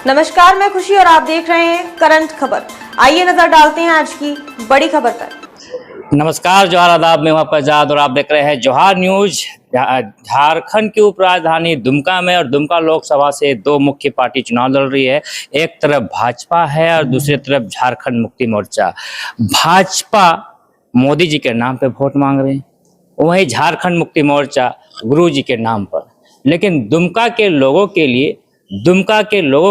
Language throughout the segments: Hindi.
नमस्कार, मैं खुशी और आप देख रहे हैं करंट खबर। आइए नजर डालते हैं आज की बड़ी खबर पर। नमस्कार, जोहार आदाब, मैं हूं आजाद और आप देख रहे हैं जोहार न्यूज। झारखंड की उपराजधानी दुमका में और दुमका लोकसभा से दो मुख्य पार्टी चुनाव लड़ रही है। एक तरफ भाजपा है और दूसरी तरफ झारखंड मुक्ति मोर्चा। भाजपा मोदी जी के नाम पे वोट मांग रहे हैं, वहीं झारखंड मुक्ति मोर्चा गुरु जी के नाम पर। लेकिन दुमका के लोगों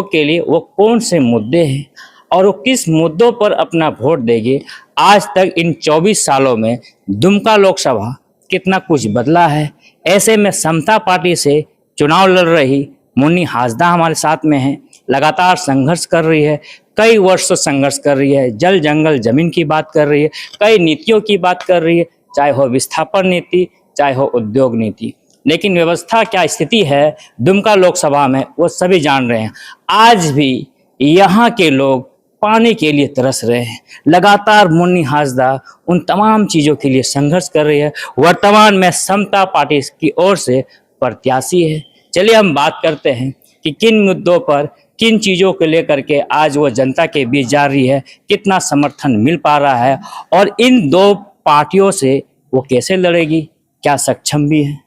के लिए वो कौन से मुद्दे हैं और वो किस मुद्दों पर अपना वोट देंगे। आज तक इन 24 सालों में दुमका लोकसभा कितना कुछ बदला है। ऐसे में समता पार्टी से चुनाव लड़ रही मुन्नी हासदा हमारे साथ में है। लगातार संघर्ष कर रही है, कई वर्ष से संघर्ष कर रही है। जल जंगल जमीन की बात कर रही है, कई नीतियों की बात कर रही है, चाहे हो विस्थापन नीति, चाहे हो उद्योग नीति। लेकिन व्यवस्था क्या स्थिति है दुमका लोकसभा में वो सभी जान रहे हैं। आज भी यहाँ के लोग पानी के लिए तरस रहे हैं। लगातार मुन्नी हासदा उन तमाम चीज़ों के लिए संघर्ष कर रही है। वर्तमान में समता पार्टी की ओर से प्रत्याशी है। चलिए हम बात करते हैं कि किन मुद्दों पर, किन चीज़ों को लेकर के आज वो जनता के बीच जा रही है, कितना समर्थन मिल पा रहा है और इन दो पार्टियों से वो कैसे लड़ेगी, क्या सक्षम भी है।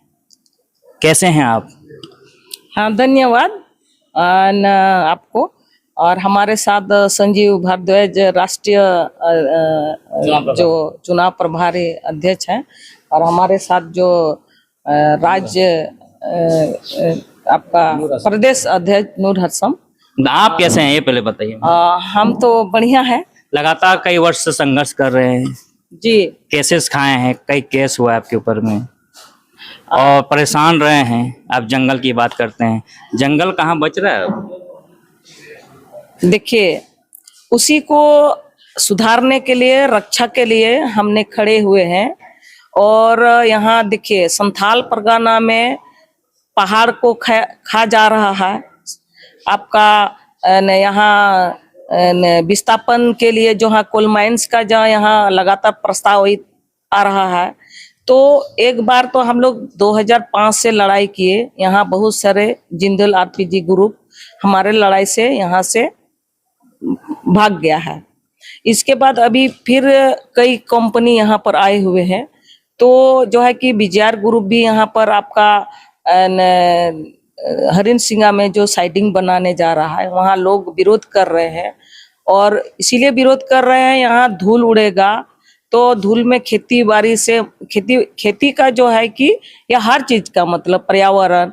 कैसे हैं आप? हाँ, धन्यवाद आपको। और हमारे साथ संजीव भारद्वाज राष्ट्रीय जो चुनाव प्रभारी अध्यक्ष हैं और हमारे साथ जो राज्य आपका प्रदेश अध्यक्ष नूर हसम। आप कैसे हैं ये पहले बताइए। हम तो बढ़िया है। लगातार कई वर्ष से संघर्ष कर रहे हैं जी। केसेस खाए हैं, कई केस हुआ है आपके ऊपर में और परेशान रहे हैं। आप जंगल की बात करते हैं, जंगल कहाँ बच रहा है? देखिए, उसी को सुधारने के लिए, रक्षा के लिए हमने खड़े हुए हैं। और यहाँ देखिए, संथाल परगना में पहाड़ को खा जा रहा है। आपका यहाँ विस्थापन के लिए जो है कोल माइंस का जो यहाँ लगातार प्रस्ताव आ रहा है। तो एक बार तो हम लोग 2005 से लड़ाई किए। यहाँ बहुत सारे जिंदल आरपीजी ग्रुप हमारे लड़ाई से यहाँ से भाग गया है। इसके बाद अभी फिर कई कंपनी यहाँ पर आए हुए हैं। तो जो है कि बीजेआर ग्रुप भी यहाँ पर आपका हरिन सिंगा में जो साइडिंग बनाने जा रहा है, वहाँ लोग विरोध कर रहे हैं। और इसीलिए विरोध कर रहे हैं, यहाँ धूल उड़ेगा तो धूल में खेती बाड़ी से खेती का जो है कि या हर चीज का मतलब पर्यावरण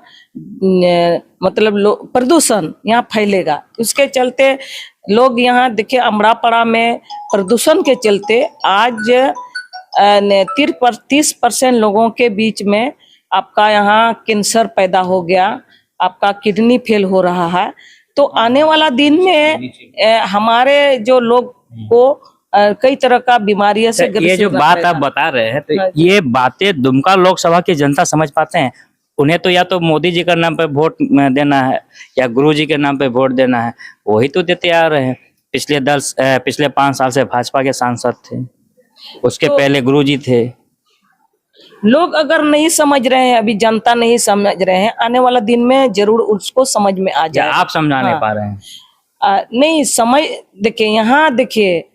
मतलब प्रदूषण यहाँ फैलेगा। उसके चलते लोग यहाँ देखिए अमरापड़ा में प्रदूषण के चलते आज 30% लोगों के बीच में आपका यहाँ कैंसर पैदा हो गया, आपका किडनी फेल हो रहा है। तो आने वाला दिन में हमारे जो लोग को कई तरह का बीमारियों से ये जो बात आप बता रहे हैं, तो ये बातें दुमका लोकसभा की जनता समझ पाते हैं? उन्हें तो या तो मोदी जी के नाम पे वोट देना है या गुरु जी के नाम पे वोट देना है, वही तो देते आ रहे हैं। पिछले 5 साल से भाजपा के सांसद थे, उसके तो पहले गुरु जी थे। लोग अगर नहीं समझ रहे हैं, अभी जनता नहीं समझ रहे हैं, आने वाला दिन में जरूर उसको समझ में आ जाए। आप समझा नहीं पा रहे हैं? नहीं समझ। देखिए यहाँ देखिए,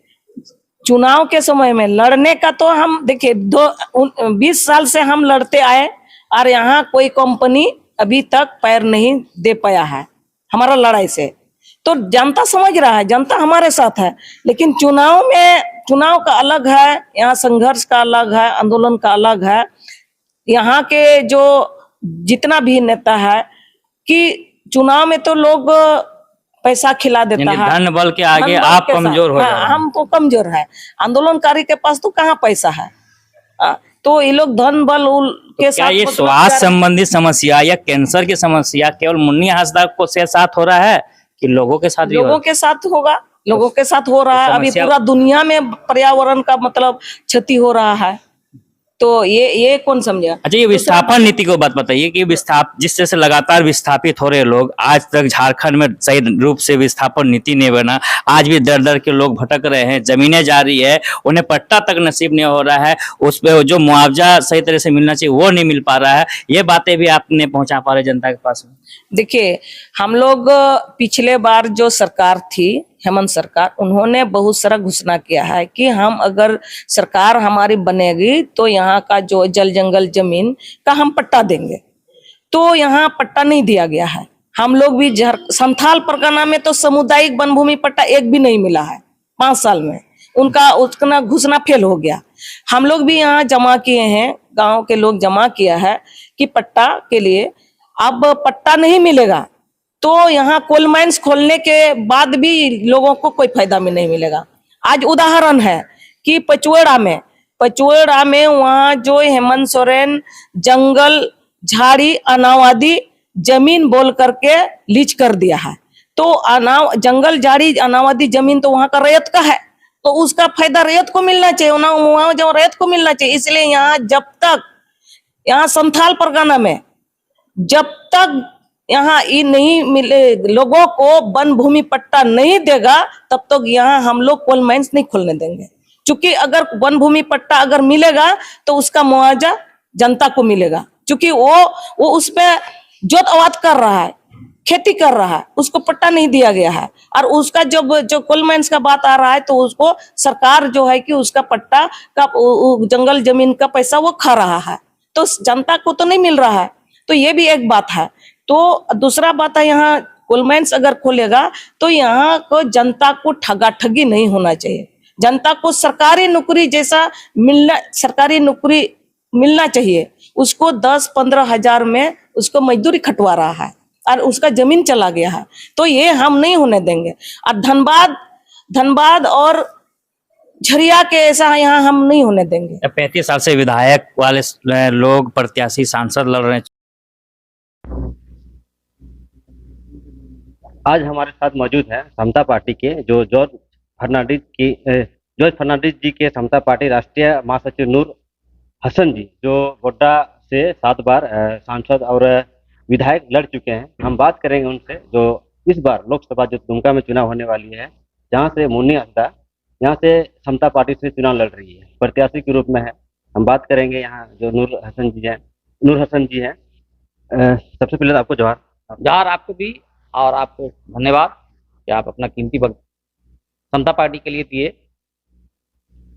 चुनाव के समय में लड़ने का तो हम देखिए 20 साल से हम लड़ते आए और यहाँ कोई कंपनी अभी तक पैर नहीं दे पाया है हमारा लड़ाई से। तो जनता समझ रहा है, जनता हमारे साथ है। लेकिन चुनाव में, चुनाव का अलग है, यहाँ संघर्ष का अलग है, आंदोलन का अलग है। यहाँ के जो जितना भी नेता है कि चुनाव में तो लोग पैसा खिला देता है, धन बल के आगे आप कमजोर हो जाओ। हम तो कमजोर है, आंदोलनकारी के पास तो कहाँ पैसा है। तो ये लोग धन बल के साथ। ये स्वास्थ्य संबंधी समस्या या कैंसर की समस्या केवल मुन्नी हासदा को से साथ हो रहा है कि लोगों के साथ? लोगों के साथ होगा, लोगों के साथ हो रहा है। अभी पूरा दुनिया में पर्यावरण का मतलब क्षति हो रहा है। तो ये कौन समझेगा। अच्छा, ये विस्थापन नीति को बात बताइए कि जिस तरह से लगातार विस्थापित हो रहे लोग, आज तक झारखंड में सही रूप से विस्थापन नीति नहीं बना, आज भी दर दर के लोग भटक रहे हैं, जमीनें जा रही है, उन्हें पट्टा तक नसीब नहीं हो रहा है, उस पर जो मुआवजा सही तरह से मिलना चाहिए वो नहीं मिल पा रहा है। ये बातें भी आप नहीं पहुंचा पा रहे जनता के पास में। देखिए, हम लोग पिछले बार जो सरकार थी, हेमंत सरकार, उन्होंने बहुत सारा घोषणा किया है कि हम अगर सरकार हमारी बनेगी तो यहाँ का जो जल जंगल जमीन का हम पट्टा देंगे। तो यहाँ पट्टा नहीं दिया गया है। हम लोग भी संथाल परगना में तो सामुदायिक वन भूमि पट्टा एक भी नहीं मिला है 5 साल में। उनका उसका घोषणा फेल हो गया। हम लोग भी यहाँ जमा किए हैं, गांव के लोग जमा किया है कि पट्टा के लिए अब पट्टा नहीं मिलेगा तो यहाँ कोल माइंस खोलने के बाद भी लोगों को कोई फायदा में नहीं मिलेगा। आज उदाहरण है कि पचुएड़ा में वहाँ जो हेमंत सोरेन जंगल झाड़ी अनावादी जमीन बोल करके लीज कर दिया है। तो जंगल झाड़ी अनावादी जमीन तो वहाँ का रैयत का है, तो उसका फायदा रैयत को मिलना चाहिए, वहाँ जो रैयत को मिलना चाहिए। इसलिए यहाँ जब तक यहाँ संथाल परगना में जब तक यहाँ ये नहीं मिले, लोगों को वन भूमि पट्टा नहीं देगा, तब तक यहाँ हम लोग कोल माइंस नहीं खोलने देंगे। क्योंकि अगर वन भूमि पट्टा अगर मिलेगा तो उसका मुआवजा जनता को मिलेगा, क्योंकि वो उस पे जोत आबाद कर रहा है, खेती कर रहा है, उसको पट्टा नहीं दिया गया है। और उसका जो कोल माइंस का बात आ रहा है तो उसको सरकार जो है कि उसका पट्टा का जंगल जमीन का पैसा वो खा रहा है, तो जनता को तो नहीं मिल रहा है। तो ये भी एक बात है। तो दूसरा बात है, यहाँ कोल माइंस अगर खोलेगा तो यहाँ को जनता को ठगा ठगी नहीं होना चाहिए। जनता को सरकारी नौकरी मिलना चाहिए। उसको 10-15 हजार में उसको मजदूरी खटवा रहा है और उसका जमीन चला गया है, तो ये हम नहीं होने देंगे। और धनबाद और झरिया के ऐसा यहाँ हम नहीं होने देंगे। 35 साल से विधायक वाले लोग प्रत्याशी सांसद लड़ रहे हैं। आज हमारे साथ मौजूद है समता पार्टी के जो जॉर्ज फर्नांडिस जी के समता पार्टी राष्ट्रीय महासचिव नूर हसन जी, जो गोड्डा से 7 बार सांसद और विधायक लड़ चुके हैं। हम बात करेंगे उनसे, जो इस बार लोकसभा जो दुमका में चुनाव होने वाली है, जहां से मुन्नी हंसदा यहाँ से समता पार्टी से चुनाव लड़ रही है, प्रत्याशी के रूप में है। हम बात करेंगे यहाँ जो नूर हसन जी हैं। सबसे पहले तो आपको जवाहर आपको भी, और आपको धन्यवाद कि आप अपना कीमती वक्त समता पार्टी के लिए दिए।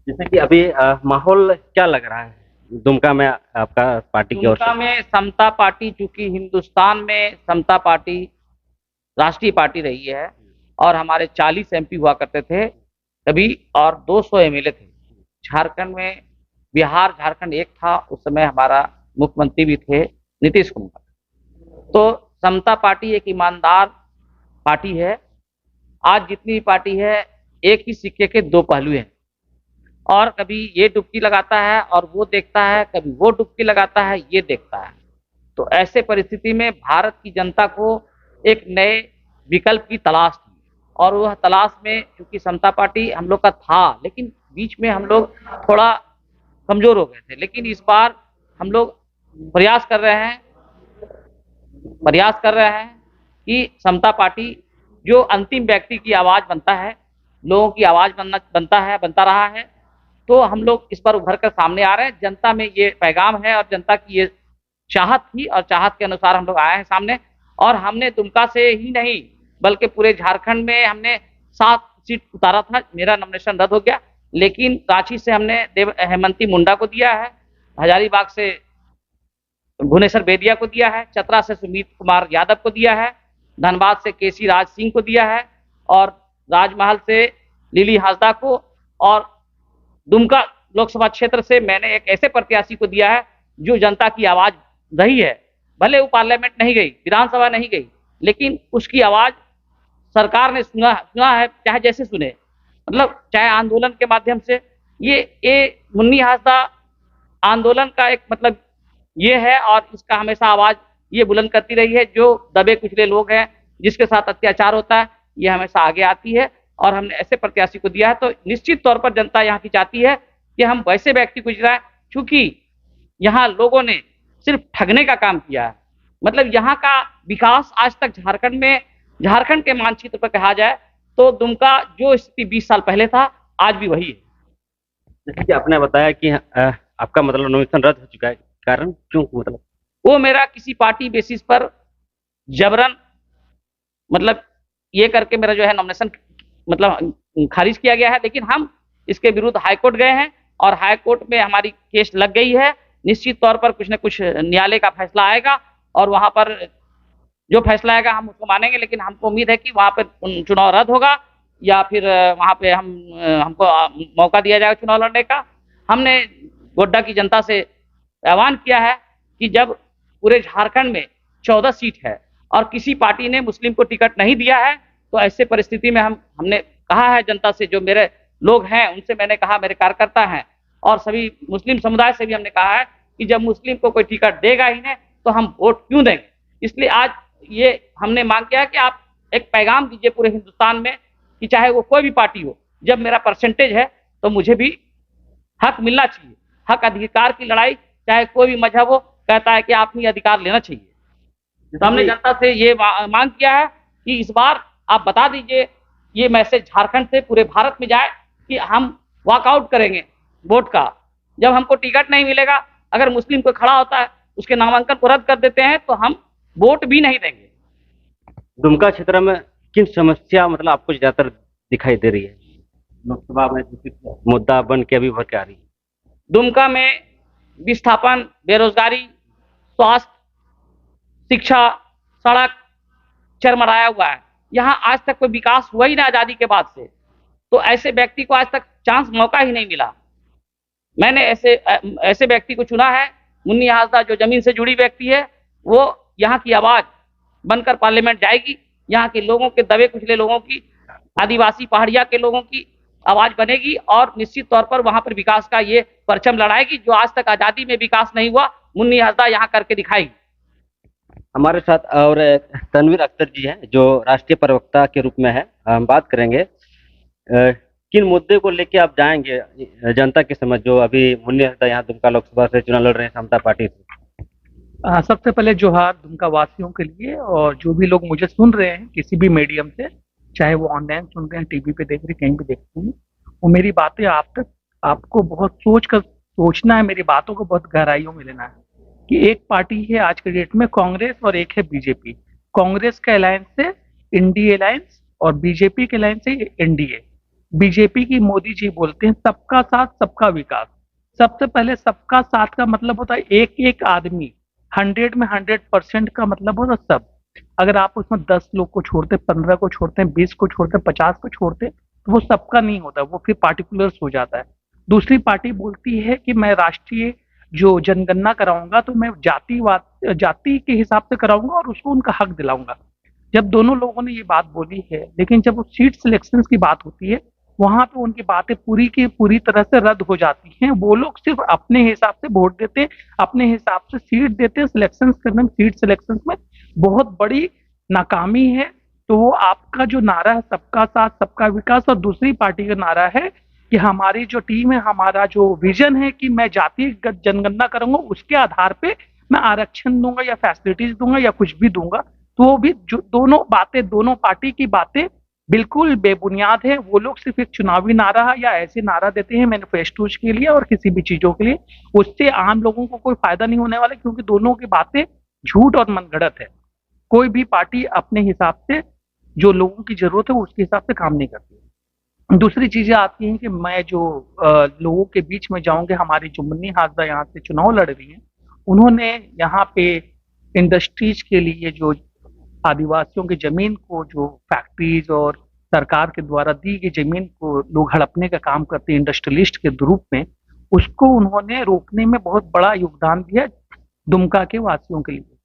जैसे कि अभी माहौल क्या लग रहा है दुमका में आपका पार्टी की ओर से? दुमका में समता पार्टी, चूंकि हिंदुस्तान में समता पार्टी राष्ट्रीय पार्टी रही है और हमारे 40 MP हुआ करते थे तभी और 200 MLA थे। झारखंड में झारखंड एक था, उस समय हमारा मुख्यमंत्री भी थे नीतीश कुमार। तो समता पार्टी एक ईमानदार पार्टी है। आज जितनी भी पार्टी है, एक ही सिक्के के 2 पहलू हैं, और कभी ये डुबकी लगाता है और वो देखता है, कभी वो डुबकी लगाता है ये देखता है। तो ऐसे परिस्थिति में भारत की जनता को एक नए विकल्प की तलाश थी, और वह तलाश में चूंकि समता पार्टी हम लोग का था, लेकिन बीच में हम लोग थोड़ा कमजोर हो गए थे। लेकिन इस बार हम लोग प्रयास कर रहे हैं कि समता पार्टी जो अंतिम व्यक्ति की आवाज बनता है, लोगों की आवाज बनता रहा है, तो हम लोग इस पर उभर कर सामने आ रहे हैं। जनता में ये पैगाम है और जनता की ये चाहत थी, और चाहत के अनुसार हम लोग आए हैं सामने। और हमने दुमका से ही नहीं बल्कि पूरे झारखंड में हमने 7 सीट उतारा था। मेरा नॉमिनेशन रद्द हो गया, लेकिन रांची से हमने हेमंती मुंडा को दिया है, हजारीबाग से भुवनेश्वर बेदिया को दिया है, चतरा से सुमित कुमार यादव को दिया है, धनबाद से केसी राज सिंह को दिया है, और राजमहल से लिली हासदा को, और दुमका लोकसभा क्षेत्र से मैंने एक ऐसे प्रत्याशी को दिया है जो जनता की आवाज रही है। भले वो पार्लियामेंट नहीं गई, विधानसभा नहीं गई, लेकिन उसकी आवाज सरकार ने सुना है, चाहे जैसे सुने, मतलब चाहे आंदोलन के माध्यम से। ये मुन्नी हासदा आंदोलन का एक मतलब ये है, और इसका हमेशा आवाज ये बुलंद करती रही है। जो दबे कुचले लोग हैं, जिसके साथ अत्याचार होता है, ये हमेशा आगे आती है, और हमने ऐसे प्रत्याशी को दिया है। तो निश्चित तौर पर जनता यहाँ की चाहती है कि हम वैसे व्यक्ति को जिताएं, चूंकि यहाँ लोगों ने सिर्फ ठगने का काम किया है। मतलब यहाँ का विकास आज तक झारखंड के मानचित्र पर कहा जाए तो दुमका जो स्थिति 20 साल पहले था आज भी वही है। जैसे कि आपने बताया कि आपका मतलब नॉमिनेशन रद्द हो चुका है, कारण क्यों, मतलब वो मेरा किसी पार्टी बेसिस पर जबरन मतलब ये करके मेरा जो है नॉमिनेशन मतलब खारिज किया गया है, लेकिन हम इसके विरुद्ध हाईकोर्ट गए हैं और हाईकोर्ट में हमारी केस लग गई है। निश्चित तौर पर कुछ न कुछ न्यायालय का फैसला आएगा और वहां पर जो फैसला आएगा हम उसको मानेंगे, लेकिन हमको उम्मीद है कि वहां पर चुनाव रद्द होगा या फिर वहां पे हमको मौका दिया जाएगा चुनाव लड़ने का। हमने गोड्डा की जनता से आह्वान किया है कि जब पूरे झारखंड में 14 सीट है और किसी पार्टी ने मुस्लिम को टिकट नहीं दिया है, तो ऐसे परिस्थिति में हमने कहा है जनता से, जो मेरे लोग हैं उनसे मैंने कहा, मेरे कार्यकर्ता हैं और सभी मुस्लिम समुदाय से भी हमने कहा है कि जब मुस्लिम को कोई टिकट देगा ही नहीं तो हम वोट क्यों देंगे। इसलिए आज ये हमने मांग किया कि आप एक पैगाम दीजिए पूरे हिंदुस्तान में कि चाहे वो कोई भी पार्टी हो, जब मेरा परसेंटेज है तो मुझे भी हक मिलना चाहिए। हक अधिकार की लड़ाई चाहे कोई भी मजहब हो कहता है कि आपने अधिकार लेना चाहिए। तो हमने जनता से ये मांग किया है कि इस बार आप बता दीजिए, ये मैसेज झारखंड से पूरे भारत में जाए कि हम वॉकआउट करेंगे वोट का। जब हमको टिकट नहीं मिलेगा, अगर मुस्लिम कोई खड़ा होता है उसके नामांकन को रद्द कर देते हैं तो हम वोट भी नहीं देंगे। दुमका क्षेत्र में किन समस्या मतलब आपको ज्यादातर दिखाई दे रही है, लोकसभा में मुद्दा बन के अभी भर के आ रही है? दुमका में विस्थापन, बेरोजगारी, स्वास्थ्य, शिक्षा, सड़क चरमराया हुआ है। यहाँ आज तक कोई विकास हुआ ही ना आजादी के बाद से, तो ऐसे व्यक्ति को आज तक चांस मौका ही नहीं मिला। मैंने ऐसे व्यक्ति को चुना है, मुन्नी हाजदा, जो जमीन से जुड़ी व्यक्ति है, वो यहाँ की आवाज बनकर पार्लियामेंट जाएगी, यहाँ के लोगों के, दबे कुचले लोगों की, आदिवासी पहाड़िया के लोगों की आवाज बनेगी और निश्चित तौर पर वहां पर विकास का ये परचम लड़ाएगी। जो आज तक आजादी में विकास नहीं हुआ, मुन्नी हाजदा यहाँ करके दिखाएगी। हमारे साथ और तनवीर अख्तर जी हैं जो राष्ट्रीय प्रवक्ता के रूप में है। हम बात करेंगे किन मुद्दे को लेके आप जाएंगे जनता के समझ, जो अभी मुन्नी हाजदा यहाँ दुमका लोकसभा से चुनाव लड़ रहे हैं समता पार्टी से। सबसे पहले जोहार दुमका वासियों के लिए, और जो भी लोग मुझे सुन रहे हैं किसी भी मीडियम से, चाहे वो ऑनलाइन सुन रहे हैं, टीवी पे देख रहे हैं, कहीं भी देखते हैं, वो मेरी बातें आपको बहुत सोचना है, मेरी बातों को बहुत गहराइयों में लेना है कि एक पार्टी है आज के डेट में कांग्रेस और एक है बीजेपी। कांग्रेस का अलायंस है इंडिया अलायंस और बीजेपी के अलायंस है एनडीए। बीजेपी की मोदी जी बोलते हैं सबका साथ सबका विकास। सबसे पहले सबका साथ का मतलब होता है एक एक आदमी, 100 में 100% का मतलब होता है सब। अगर आप उसमें 10 लोग को छोड़ते, 15 को छोड़ते हैं, 20 को छोड़ते हैं, 50 को छोड़ते हैं, तो वो सबका नहीं होता, वो फिर पार्टिकुलर्स हो जाता है। दूसरी पार्टी बोलती है कि मैं राष्ट्रीय जो जनगणना कराऊंगा तो मैं जाति के हिसाब से कराऊंगा और उसको उनका हक दिलाऊंगा। जब दोनों लोगों ने ये बात बोली है, लेकिन जब वो सीट सिलेक्शन की बात होती है, वहां पे उनकी बातें पूरी की पूरी तरह से रद्द हो जाती हैं। वो लोग सिर्फ अपने हिसाब से वोट देते, अपने हिसाब से सीट देते, सिलेक्शन करने में, सीट सिलेक्शन में बहुत बड़ी नाकामी है। तो वो आपका जो नारा है सबका साथ सबका विकास, और दूसरी पार्टी का नारा है कि हमारी जो टीम है, हमारा जो विजन है कि मैं जातिगत जनगणना करूंगा, उसके आधार पे मैं आरक्षण दूंगा या फैसिलिटीज दूंगा या कुछ भी दूंगा। तो वो भी जो दोनों पार्टी की बातें बिल्कुल बेबुनियाद है। वो लोग सिर्फ एक चुनावी नारा या ऐसे नारा देते हैं मैनिफेस्टोज के लिए और किसी भी चीजों के लिए, उससे आम लोगों को कोई फायदा नहीं होने वाला, क्योंकि दोनों की बातें झूठ और मनगढ़ंत है। कोई भी पार्टी अपने हिसाब से जो लोगों की जरूरत है उसके हिसाब से काम नहीं करती। दूसरी चीजें आती हैं कि मैं जो लोगों के बीच में जाऊंगे, हमारी जो मुन्नी हाजदा यहाँ से चुनाव लड़ रही हैं, उन्होंने यहाँ पे इंडस्ट्रीज के लिए जो आदिवासियों की जमीन को, जो फैक्ट्रीज और सरकार के द्वारा दी गई जमीन को लोग हड़पने का काम करते हैं इंडस्ट्रियलिस्ट के रूप में, उसको उन्होंने रोकने में बहुत बड़ा योगदान दिया दुमका के वासियों के लिए।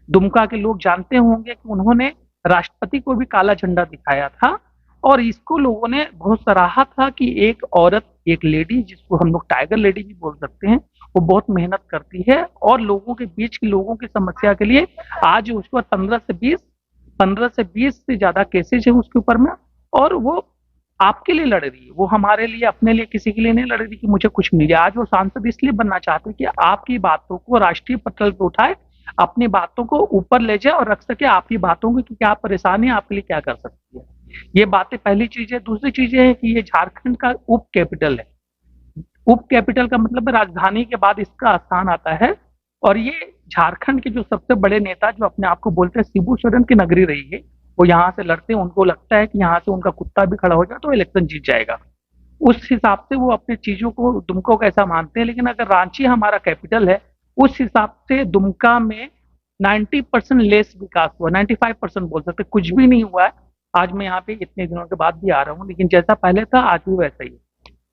दुमका के लोग जानते होंगे कि उन्होंने राष्ट्रपति को भी काला झंडा दिखाया था और इसको लोगों ने बहुत सराहा था कि एक औरत, एक लेडी, जिसको हम लोग टाइगर लेडी भी बोल सकते हैं, वो बहुत मेहनत करती है और लोगों के बीच के लोगों की समस्या के लिए आज उसके बाद 15 से 20 से ज्यादा केसेज है उसके ऊपर में, और वो आपके लिए लड़ रही है, वो हमारे लिए, अपने लिए, किसी के लिए नहीं लड़ रही कि मुझे कुछ मिले। आज वो सांसद इसलिए बनना चाहते हैं कि आपकी बातों को राष्ट्रीय पटल पर उठाए, अपनी बातों को ऊपर ले जाए और रख सके आपकी बातों को कि क्या परेशानी है, आपके लिए क्या कर सकती है। ये बातें पहली चीज है। दूसरी चीज है कि ये झारखंड का उप कैपिटल है। उप कैपिटल का मतलब राजधानी के बाद इसका स्थान आता है। और ये झारखंड के जो सबसे बड़े नेता जो अपने आप को बोलते हैं शिबू सोरेन की नगरी रही है, वो यहाँ से लड़ते हैं। उनको लगता है कि यहाँ से उनका कुत्ता भी खड़ा हो जाए तो इलेक्शन जीत जाएगा। उस हिसाब से वो अपनी चीजों को, दुमका को ऐसा मानते हैं। लेकिन अगर रांची हमारा कैपिटल है, उस हिसाब से दुमका में 90% लेस विकास हुआ, 95% बोल सकते, कुछ भी नहीं हुआ है। आज मैं यहाँ पे इतने दिनों के बाद भी आ रहा हूँ, लेकिन जैसा पहले था आज भी वैसा ही है।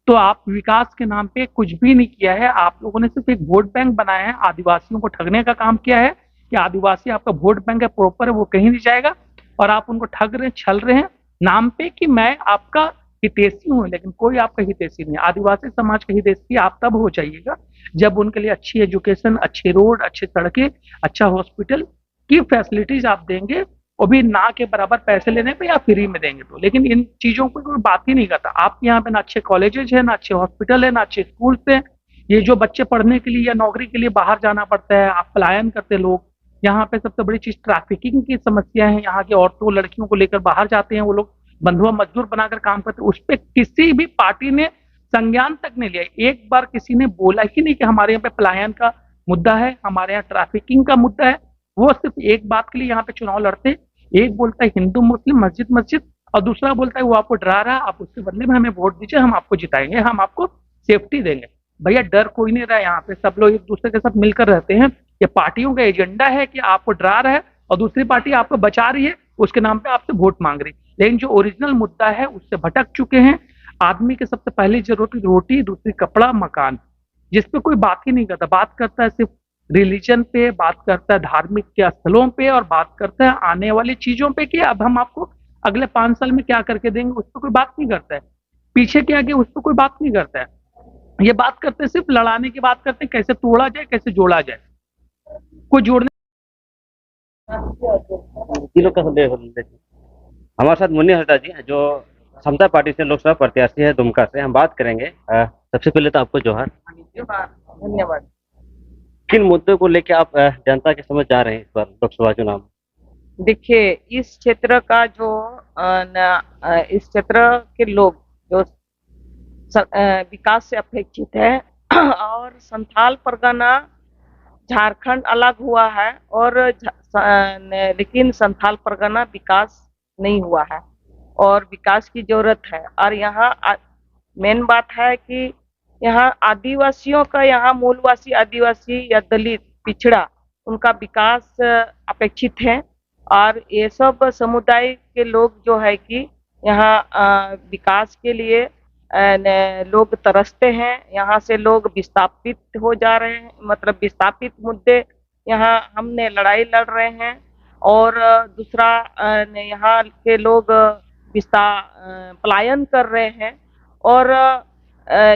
तो आप विकास के नाम पे कुछ भी नहीं किया है। आप लोगों ने सिर्फ एक वोट बैंक बनाया है, आदिवासियों को ठगने का काम किया है कि आदिवासी आपका वोट बैंक है, प्रॉपर है, वो कहीं नहीं जाएगा। और आप उनको ठग रहे हैं, छल रहे हैं नाम पे कि मैं आपका हितैषी हूँ, लेकिन कोई आपका हितैषी नहीं है। आदिवासी समाज का हितैषी आप तब हो जाइएगा जब उनके लिए अच्छी एजुकेशन, अच्छे रोड, अच्छे सड़कें, अच्छा हॉस्पिटल की फैसिलिटीज आप देंगे, और भी ना के बराबर पैसे लेने पे या फ्री में देंगे तो। लेकिन इन चीजों को कोई बात ही नहीं करता। आपके यहाँ पे ना अच्छे कॉलेजेस है, ना अच्छे हॉस्पिटल है, ना अच्छे स्कूल्स है। ये जो बच्चे पढ़ने के लिए या नौकरी के लिए बाहर जाना पड़ता है, आप पलायन करते लोग। यहाँ पे सबसे बड़ी चीज ट्रैफिकिंग की समस्या है। यहाँ की औरतों, लड़कियों को लेकर बाहर जाते हैं वो लोग, बंधुआ मजदूर बनाकर काम करते हैं। उस पर किसी भी पार्टी ने संज्ञान तक नहीं लिया। एक बार किसी ने बोला ही नहीं कि हमारे यहाँ पे पलायन का मुद्दा है, हमारे यहाँ ट्रैफिकिंग का मुद्दा है। वो सिर्फ एक बात के लिए यहाँ पे चुनाव लड़ते हैं। एक बोलता है हिंदू मुस्लिम, मस्जिद मस्जिद, और दूसरा बोलता है वो आपको डरा रहा है, आप उसके बदले में हमें वोट दीजिए, हम आपको जिताएंगे, हम आपको सेफ्टी देंगे। भैया डर कोई नहीं रहा यहाँ पे, सब लोग एक दूसरे के साथ मिलकर रहते हैं। ये पार्टियों का एजेंडा है कि आपको डरा रहा है और दूसरी पार्टी आपको बचा रही है, उसके नाम पे आपसे वोट मांग रही। लेकिन जो ओरिजिनल मुद्दा है उससे भटक चुके हैं। आदमी की सबसे पहली जरूरत रोटी, दूसरी कपड़ा, मकान, जिसपे कोई बात ही नहीं करता। बात करता है सिर्फ रिलीजन पे, बात करता है धार्मिक के स्थलों पे, और बात करता है आने वाली चीजों पे कि अब हम आपको अगले 5 साल में क्या करके देंगे, उस पर कोई बात नहीं करता है। पीछे क्या गया उस पर कोई बात नहीं करता है। ये बात करते हैं, सिर्फ लड़ाने की बात करते हैं, कैसे तोड़ा जाए, कैसे जोड़ा जाए, कोई जोड़ने। हमारे साथ मुन्नी हंसदा जी जो समता पार्टी से लोकसभा प्रत्याशी है दुमका से, हम बात करेंगे। सबसे पहले तो आपको जोहार। धन्यवाद। किन मुद्दों को लेकर आप जनता के समझ जा रहे हैं इस बार लोकसभा चुनाव में? देखिए, इस क्षेत्र का जो इस क्षेत्र के लोग जो विकास से अपेक्षित है और संथाल परगना झारखंड अलग हुआ है और लेकिन संथाल परगना विकास नहीं हुआ है और विकास की जरूरत है। और यहाँ मेन बात है कि यहाँ आदिवासियों का, यहाँ मूलवासी आदिवासी या दलित पिछड़ा, उनका विकास अपेक्षित है। और ये सब समुदाय के लोग जो है कि यहाँ विकास के लिए लोग तरसते हैं। यहाँ से लोग विस्थापित हो जा रहे हैं, मतलब विस्थापित मुद्दे यहाँ हमने लड़ाई लड़ रहे हैं। और दूसरा यहाँ के लोग पलायन कर रहे हैं। और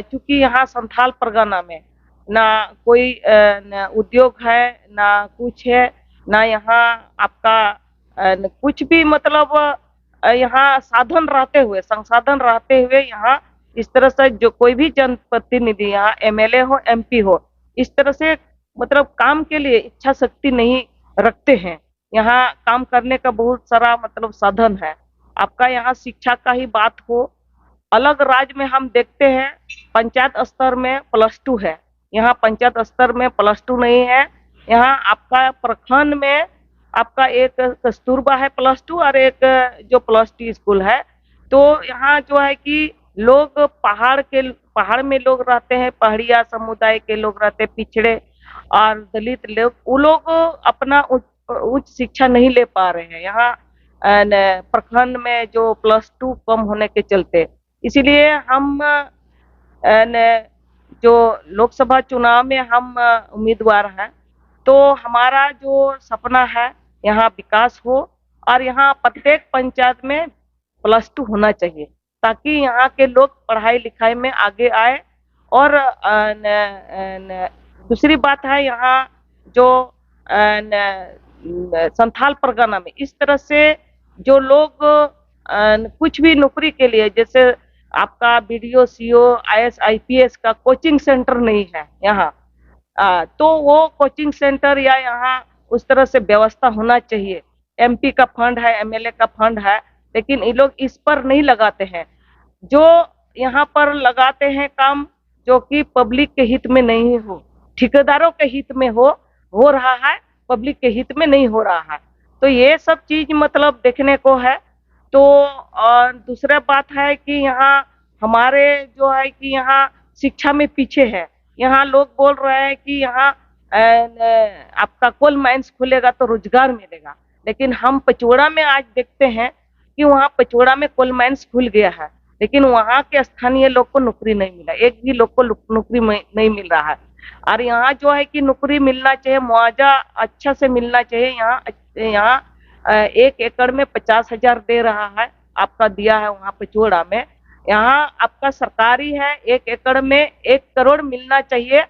चूंकि यहाँ संथाल परगना में ना कोई उद्योग है, ना कुछ है, ना यहाँ आपका कुछ भी, मतलब यहाँ साधन रहते हुए, संसाधन रहते हुए यहाँ इस तरह से जो कोई भी जनप्रतिनिधि, यहाँ एमएलए हो, एमपी हो, इस तरह से मतलब काम के लिए इच्छा शक्ति नहीं रखते हैं। यहाँ काम करने का बहुत सारा मतलब साधन है। आपका यहाँ शिक्षा का ही बात हो, अलग राज्य में हम देखते हैं पंचायत स्तर में +2 है, यहाँ पंचायत स्तर में +2 नहीं है। यहाँ आपका प्रखंड में आपका एक कस्तूरबा है +2 और एक जो +2 स्कूल है। तो यहाँ जो है कि लोग पहाड़ में लोग रहते हैं, पहाड़िया समुदाय के लोग रहते हैं, पिछड़े और दलित लोग, वो लोग अपना उच्च शिक्षा नहीं ले पा रहे हैं यहाँ प्रखंड में जो +2 कम होने के चलते। इसीलिए हम जो लोकसभा चुनाव में हम उम्मीदवार हैं, तो हमारा जो सपना है यहाँ विकास हो और यहाँ प्रत्येक पंचायत में +2 होना चाहिए, ताकि यहाँ के लोग पढ़ाई लिखाई में आगे आए। और दूसरी बात है, यहाँ जो संथाल परगना में इस तरह से जो लोग कुछ भी नौकरी के लिए, जैसे आपका बीडीओ, सीओ, आईएएस, आईपीएस का कोचिंग सेंटर नहीं है यहाँ, तो वो कोचिंग सेंटर या यहाँ उस तरह से व्यवस्था होना चाहिए। एमपी का फंड है, एमएलए का फंड है, लेकिन ये लोग इस पर नहीं लगाते हैं। जो यहाँ पर लगाते हैं काम जो कि पब्लिक के हित में नहीं हो, ठेकेदारों के हित में हो रहा है, पब्लिक के हित में नहीं हो रहा है। तो ये सब चीज मतलब देखने को है। तो और दूसरा बात है कि यहाँ हमारे जो है कि यहाँ शिक्षा में पीछे है। यहाँ लोग बोल रहे हैं कि यहाँ आपका कोल माइंस खुलेगा तो रोजगार मिलेगा, लेकिन हम पचोड़ा में आज देखते हैं कि वहाँ पचोड़ा में कोल माइंस खुल गया है, लेकिन वहाँ के स्थानीय लोग को नौकरी नहीं मिला, एक भी लोग को नौकरी नहीं मिल रहा है। और यहाँ जो है कि नौकरी मिलना चाहिए, मुआवजा अच्छा से मिलना चाहिए। यहाँ 1 एकड़ में 50,000 दे रहा है, आपका दिया है वहाँ पचोड़ा में। यहाँ आपका सरकारी है, 1 एकड़ में 1 करोड़ मिलना चाहिए।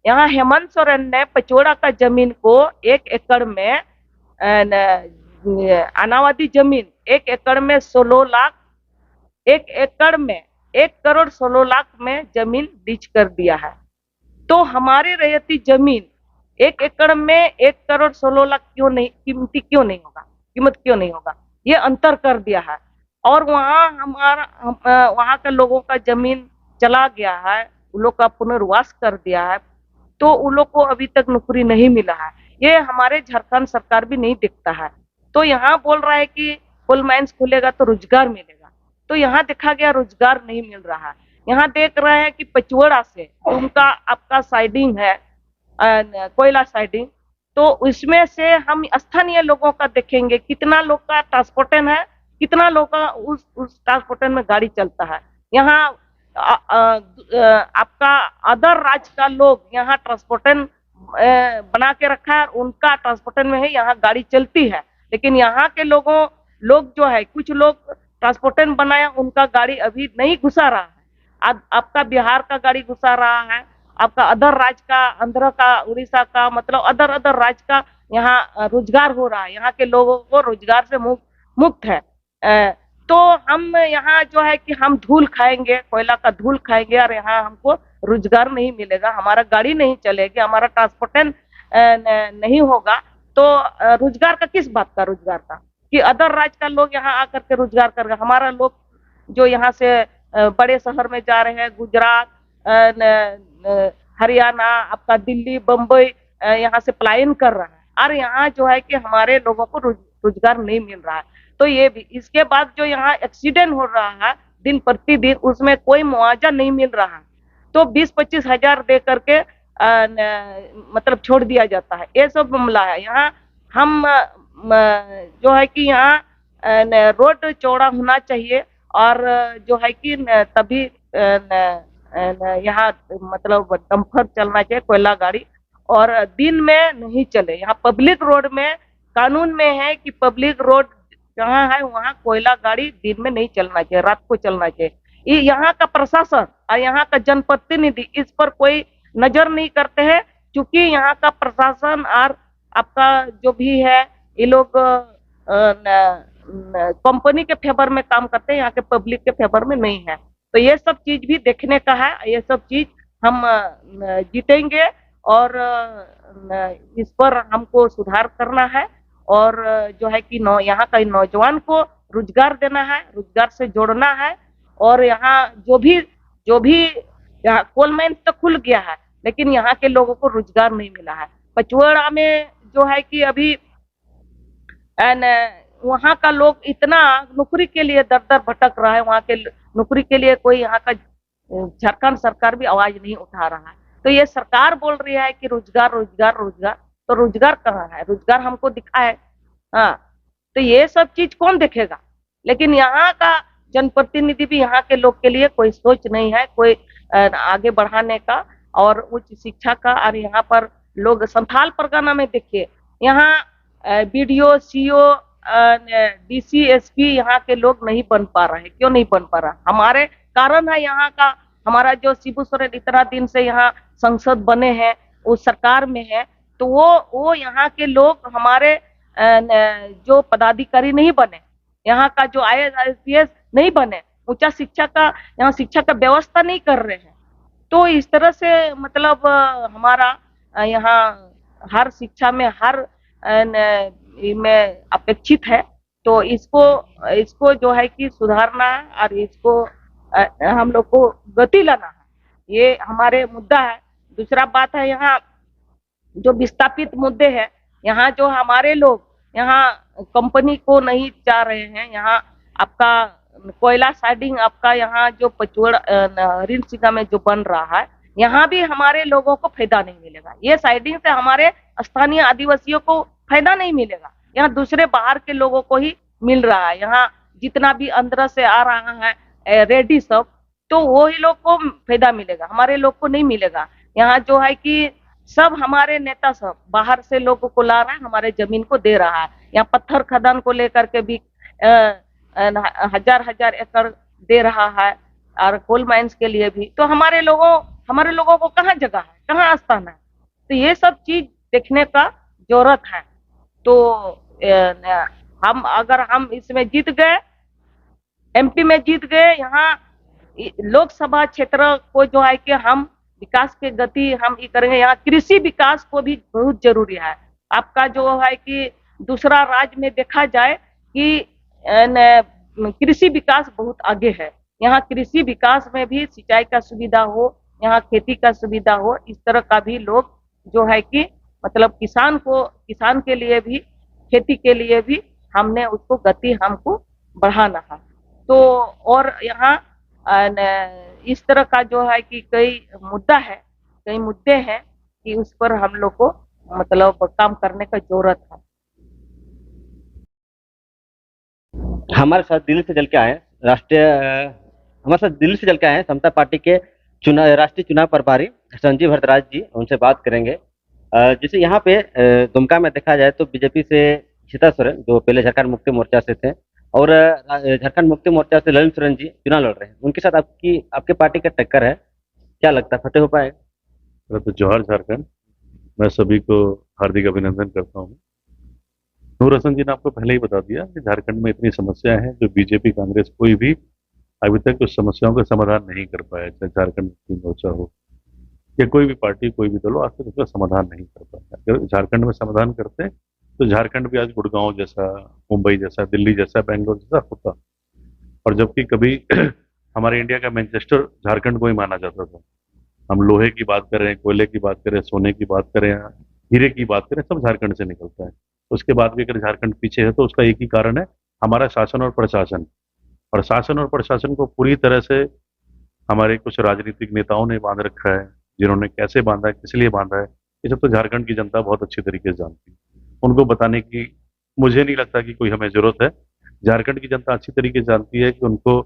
यहाँ हेमंत सोरेन ने पचोड़ा का जमीन को 1 एकड़ में अनावादी जमीन 1 एकड़ में 16 लाख, 1 एकड़ में 1 करोड़ 16 लाख में जमीन लीज कर दिया है। तो हमारी रैयती जमीन 1 एकड़ में 1 करोड़ 16 लाख कीमत क्यों नहीं होगा? ये अंतर कर दिया है। और वहाँ के लोगों का जमीन चला गया है, उन लोग का पुनर्वास कर दिया है, तो उन लोग को अभी तक नौकरी नहीं मिला है। ये हमारे झारखंड सरकार भी नहीं देखता है। तो यहाँ बोल रहा है कि कोल माइंस खुलेगा तो रोजगार मिलेगा, तो यहाँ देखा गया रोजगार नहीं मिल रहा है। यहाँ देख रहे हैं कि पचवड़ा से उनका आपका साइडिंग है, कोयला साइडिंग, तो इसमें से हम स्थानीय लोगों का देखेंगे कितना लोग का ट्रांसपोर्टेशन है, कितना लोग का उस ट्रांसपोर्टेशन में गाड़ी चलता है। यहाँ आपका अदर राज्य का लोग यहाँ ट्रांसपोर्टेशन बना के रखा है, उनका ट्रांसपोर्टेशन में है, यहाँ गाड़ी चलती है। लेकिन यहाँ के लोग जो है, कुछ लोग ट्रांसपोर्टेशन बनाया, उनका गाड़ी अभी नहीं घुसा रहा है। आपका बिहार का गाड़ी घुसा रहा है, आपका अदर राज्य का, आंध्र का, उड़ीसा का, मतलब अदर राज्य का यहाँ रोजगार हो रहा है। यहाँ के लोगों को रोजगार से मुक्त है। तो हम यहाँ जो है कि हम धूल खाएंगे, कोयला का धूल खाएंगे, और यहाँ हमको रोजगार नहीं मिलेगा, हमारा गाड़ी नहीं चलेगी, हमारा ट्रांसपोर्टेशन नहीं होगा। तो रोजगार का किस बात का रोजगार का कि अदर राज्य का लोग यहाँ आकर के रोजगार करेगा। हमारा लोग जो यहाँ से बड़े शहर में जा रहे हैं, गुजरात, हरियाणा, आपका दिल्ली, बम्बई, यहाँ से पलायन कर रहा है, और यहाँ जो है कि हमारे लोगों को रोजगार नहीं मिल रहा है। तो ये भी, इसके बाद जो यहाँ एक्सीडेंट हो रहा है दिन प्रतिदिन, उसमें कोई मुआवजा नहीं मिल रहा है, तो 20-25 हजार दे करके मतलब छोड़ दिया जाता है। ये सब मामला है। यहाँ हम जो है कि यहाँ रोड चौड़ा होना चाहिए, और जो है कि तभी यहाँ मतलब डंपर चलना चाहिए, कोयला गाड़ी, और दिन में नहीं चले। यहाँ पब्लिक रोड में कानून में है कि पब्लिक रोड जहाँ है वहाँ कोयला गाड़ी दिन में नहीं चलना चाहिए, रात को चलना चाहिए। ये यहाँ का प्रशासन और यहाँ का जनप्रतिनिधि इस पर कोई नजर नहीं करते हैं, क्योंकि यहाँ का प्रशासन और आपका जो भी है, ये लोग कंपनी के फेवर में काम करते हैं, यहाँ के पब्लिक के फेवर में नहीं है। तो ये सब चीज भी देखने का है, ये सब चीज हम जीतेंगे, और इस पर हमको सुधार करना है, और जो है कि यहाँ का नौजवान को रोजगार देना है, रोजगार से जोड़ना है। और यहाँ जो भी यहाँ कोल माइंस तो खुल गया है, लेकिन यहाँ के लोगों को रोजगार नहीं मिला है। पचवड़ा में जो है कि अभी वहाँ का लोग इतना नौकरी के लिए दर दर भटक रहा है, वहाँ के नौकरी के लिए कोई यहाँ का झारखंड सरकार भी आवाज नहीं उठा रहा है। तो ये सरकार बोल रही है कि रोजगार रोजगार रोजगार, तो रोजगार कहाँ है? रोजगार हमको दिखा है, हाँ, तो ये सब चीज कौन देखेगा? लेकिन यहाँ का जनप्रतिनिधि भी यहाँ के लोग के लिए कोई सोच नहीं है, कोई आगे बढ़ाने का और उच्च शिक्षा का। और यहाँ पर लोग संथाल परगना में देखिए, यहाँ बीडीओ, सीओ, डीसी, एसपी यहाँ के लोग नहीं बन पा रहे हैं। क्यों नहीं बन पा रहा? हमारे कारण है यहाँ का, हमारा जो शिबू सोरेन इतना दिन से यहाँ संसद बने हैं, उस सरकार में है, तो वो यहाँ के लोग हमारे जो पदाधिकारी नहीं बने, यहाँ का जो IAS नहीं बने, ऊंचा शिक्षा का यहाँ शिक्षा का व्यवस्था नहीं कर रहे हैं। तो इस तरह से मतलब हमारा यहाँ हर शिक्षा में हर में अपेक्षित है। तो इसको इसको जो है कि सुधारना है और इसको हम लोग को गति लाना है, ये हमारे मुद्दा है। दूसरा बात है यहाँ जो विस्थापित मुद्दे हैं, यहाँ जो हमारे लोग यहाँ कंपनी को नहीं चाह रहे हैं, यहाँ आपका कोयला साइडिंग आपका यहाँ जो पचवड़ हरिन सिंगा में जो बन रहा है, यहाँ भी हमारे लोगों को फायदा नहीं मिलेगा। ये साइडिंग से हमारे स्थानीय आदिवासियों को फायदा नहीं मिलेगा, यहाँ दूसरे बाहर के लोगों को ही मिल रहा है। यहाँ जितना भी अंदर से आ रहा है रेडी सब, तो वो ही लोग को फायदा मिलेगा, हमारे लोग को नहीं मिलेगा। यहाँ जो है कि सब हमारे नेता सब बाहर से लोगों को ला रहा है, हमारे जमीन को दे रहा है। यहाँ पत्थर खदान को लेकर के भी हजार एकड़ दे रहा है, और कोल माइंस के लिए भी। तो हमारे लोगों को कहाँ जगह है, कहाँ स्थान है? तो ये सब चीज देखने का जरूरत है। तो अगर हम इसमें जीत गए, MP में जीत गए, यहाँ लोकसभा क्षेत्र को जो है कि हम विकास के गति हम ये करेंगे। यहाँ कृषि विकास को भी बहुत जरूरी है। आपका जो है कि दूसरा राज्य में देखा जाए कि कृषि विकास बहुत आगे है, यहाँ कृषि विकास में भी सिंचाई का सुविधा हो, यहाँ खेती का सुविधा हो, इस तरह का भी लोग जो है कि मतलब किसान के लिए भी, खेती के लिए भी हमने उसको गति हमको बढ़ाना है। तो और यहाँ इस तरह का जो है कि कई मुद्दे हैं कि उस पर हम लोग को मतलब काम करने का जरूरत है। हमारे साथ दिल्ली से चल के आए समता पार्टी के राष्ट्रीय चुनाव प्रभारी संजीव भरद्वाज जी, उनसे बात करेंगे। जैसे यहाँ पे दुमका में देखा जाए तो बीजेपी से सीता सोरेन, जो पहले झारखंड मुक्ति मोर्चा से थे, और झारखंड मुक्ति मोर्चा से ललित सोरेन जी चुनाव लड़ रहे हैं। उनके साथ आपके पार्टी का टक्कर है, क्या लगता है फतेह हो पाएगा? तो जोहार झारखंड, मैं सभी को हार्दिक अभिनंदन करता हूँ। नूर हसन जी ने आपको पहले ही बता दिया कि झारखंड में इतनी समस्याएं हैं जो बीजेपी कांग्रेस कोई भी अभी तक उस समस्याओं का समाधान नहीं कर पाया, चाहे झारखंड मुक्ति मोर्चा हो या कोई भी पार्टी, कोई भी दल हो, आज तक उसका समाधान नहीं कर पाया। अगर झारखंड में समाधान करते तो झारखंड भी आज गुड़गांव जैसा, मुंबई जैसा, दिल्ली जैसा, बेंगलोर जैसा होता। और जबकि कभी हमारे इंडिया का मैनचेस्टर झारखंड को ही माना जाता था। हम लोहे की बात करें, कोयले की बात करें, सोने की बात करें, हीरे की बात करें, सब झारखंड से निकलता है। उसके बाद भी अगर झारखंड पीछे है तो उसका एक ही कारण है, हमारा शासन और प्रशासन। और शासन और प्रशासन को पूरी तरह से हमारे कुछ राजनीतिक नेताओं ने बांध रखा है। जिन्होंने कैसे बांधा है, किस लिए बांधा है, ये सब तो झारखंड की जनता बहुत अच्छी तरीके से जानती है। उनको बताने की मुझे नहीं लगता कि कोई हमें जरूरत है। झारखंड की जनता अच्छी तरीके से जानती है कि उनको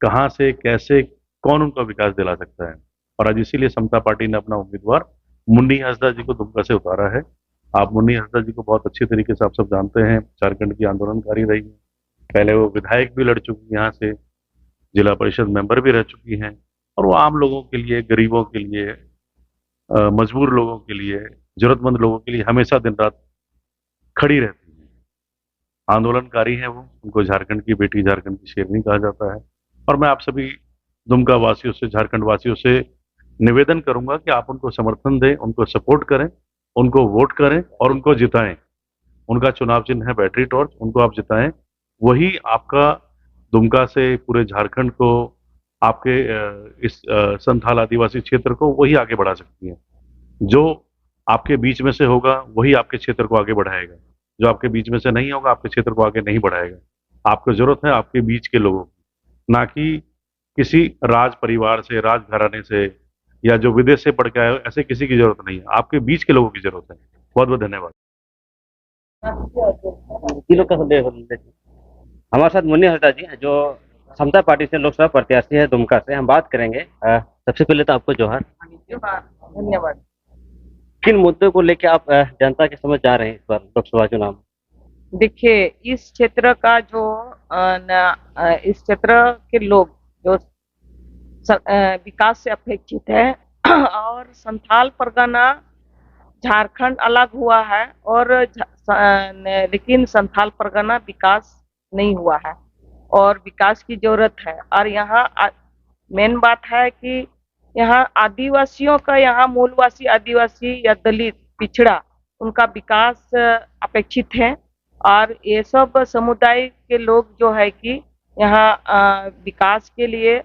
कहाँ से, कैसे, कौन उनका विकास दिला सकता है। और आज इसीलिए समता पार्टी ने अपना उम्मीदवार मुन्नी हंसदा जी को दुमका से उतारा है। आप मुन्नी हंसदा जी को बहुत अच्छी तरीके से आप सब जानते हैं, झारखंड की आंदोलनकारी रही है। पहले वो विधायक भी लड़ चुकी हैं, यहाँ से जिला परिषद मेंबर भी रह चुकी हैं, और वो आम लोगों के लिए, गरीबों के लिए, मजबूर लोगों के लिए, जरूरतमंद लोगों के लिए हमेशा दिन रात खड़ी रहती है। आंदोलनकारी है वो, उनको झारखंड की बेटी, झारखंड की शेरनी कहा जाता है। और मैं आप सभी दुमका वासियों से, झारखंड वासियों से निवेदन करूंगा कि आप उनको समर्थन दें, उनको सपोर्ट करें, उनको वोट करें और उनको जिताएं। उनका चुनाव चिन्ह है बैटरी टॉर्च, उनको आप जिताएं। वही आपका दुमका से पूरे झारखंड को, आपके इस संथाल आदिवासी क्षेत्र को वही आगे बढ़ा सकती है। जो आपके बीच में से होगा वही आपके क्षेत्र को आगे बढ़ाएगा, जो आपके बीच में से नहीं होगा आपके क्षेत्र को आगे नहीं बढ़ाएगा। आपको जरूरत है आपके बीच के लोगों की, ना कि किसी राज परिवार से, राजघराने से, या जो विदेश से पढ़ के आए हो, ऐसे किसी की जरूरत नहीं है। आपके बीच के लोगों की जरूरत है। बहुत बहुत धन्यवाद। हमारे साथ मुन्नी हंसदा जी जो समता पार्टी से लोकसभा प्रत्याशी है दुमका से, हम बात करेंगे। सबसे पहले तो आपको जोहार, धन्यवाद। किन मुद्दों को लेकर आप जनता के समझ जा रहे हैं इस बार लोकसभा चुनाव में? देखिए, इस क्षेत्र का जो इस क्षेत्र के लोग जो विकास से अपेक्षित है, और संथाल परगना झारखंड अलग हुआ है, और लेकिन संथाल परगना विकास नहीं हुआ है और विकास की जरूरत है। और यहाँ मेन बात है कि यहाँ आदिवासियों का, यहाँ मूलवासी आदिवासी या दलित पिछड़ा, उनका विकास अपेक्षित है। और ये सब समुदाय के लोग जो है कि यहाँ विकास के लिए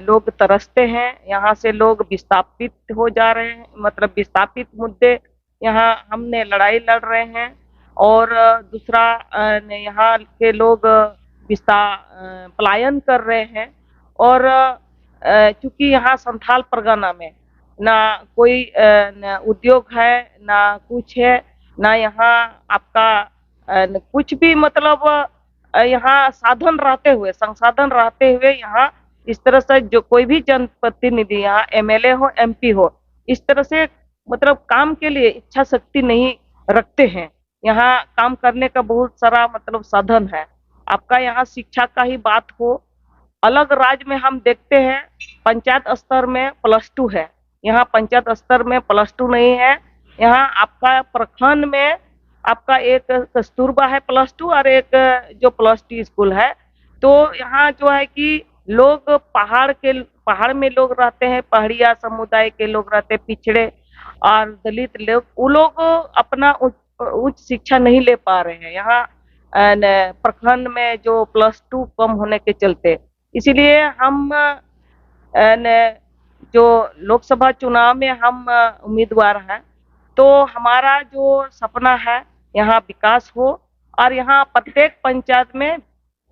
लोग तरसते हैं। यहाँ से लोग विस्थापित हो जा रहे हैं, मतलब विस्थापित मुद्दे यहाँ हमने लड़ाई लड़ रहे हैं। और दूसरा यहाँ के लोग पलायन कर रहे हैं। और चूंकि यहाँ संथाल परगना में ना कोई उद्योग है, ना कुछ है, ना यहाँ आपका कुछ भी, मतलब यहाँ साधन रहते हुए, संसाधन रहते हुए यहाँ इस तरह से जो कोई भी जनप्रतिनिधि, यहाँ एमएलए हो, एमपी हो, इस तरह से मतलब काम के लिए इच्छा शक्ति नहीं रखते हैं। यहाँ काम करने का बहुत सारा मतलब साधन है। आपका यहाँ शिक्षा का ही बात हो, अलग राज्य में हम देखते हैं पंचायत स्तर में +2 है, यहाँ पंचायत स्तर में +2 नहीं है। यहाँ आपका प्रखंड में आपका एक कस्तूरबा है +2 और एक जो +2 स्कूल है। तो यहाँ जो है कि लोग पहाड़ में लोग रहते हैं, पहाड़िया समुदाय के लोग रहते हैं, पिछड़े और दलित लोग, वो लोग अपना उच्च शिक्षा नहीं ले पा रहे हैं यहाँ प्रखंड में जो +2 कम होने के चलते। इसीलिए हम जो लोकसभा चुनाव में हम उम्मीदवार हैं, तो हमारा जो सपना है यहाँ विकास हो और यहाँ प्रत्येक पंचायत में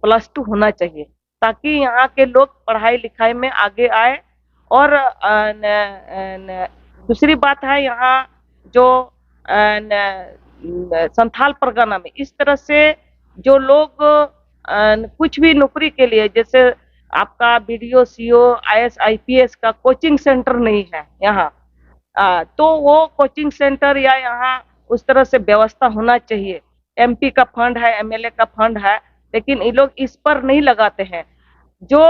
+2 होना चाहिए, ताकि यहाँ के लोग पढ़ाई लिखाई में आगे आए। और दूसरी बात है, यहाँ जो संथाल परगना में इस तरह से जो लोग कुछ भी नौकरी के लिए, जैसे आपका बीडीओ, सीओ, आईएएस, आईपीएस का कोचिंग सेंटर नहीं है यहाँ, तो वो कोचिंग सेंटर या यहाँ उस तरह से व्यवस्था होना चाहिए। एमपी का फंड है, एमएलए का फंड है, लेकिन ये लोग इस पर नहीं लगाते हैं। जो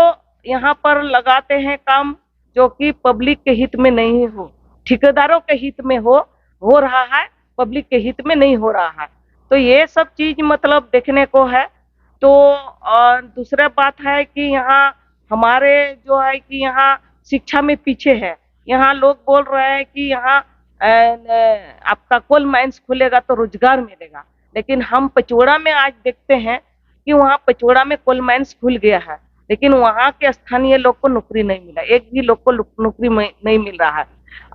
यहाँ पर लगाते हैं काम जो कि पब्लिक के हित में नहीं हो, ठेकेदारों के हित में हो रहा है, पब्लिक के हित में नहीं हो रहा है। तो ये सब चीज मतलब देखने को है। तो और दूसरा बात है कि यहाँ हमारे जो है कि यहाँ शिक्षा में पीछे है। यहाँ लोग बोल रहे हैं कि यहाँ आपका कोल माइंस खुलेगा तो रोजगार मिलेगा, लेकिन हम पचोड़ा में आज देखते हैं कि वहाँ पचोड़ा में कोल माइंस खुल गया है, लेकिन वहाँ के स्थानीय लोग को नौकरी नहीं मिला, एक भी लोग को नौकरी नहीं मिल रहा है।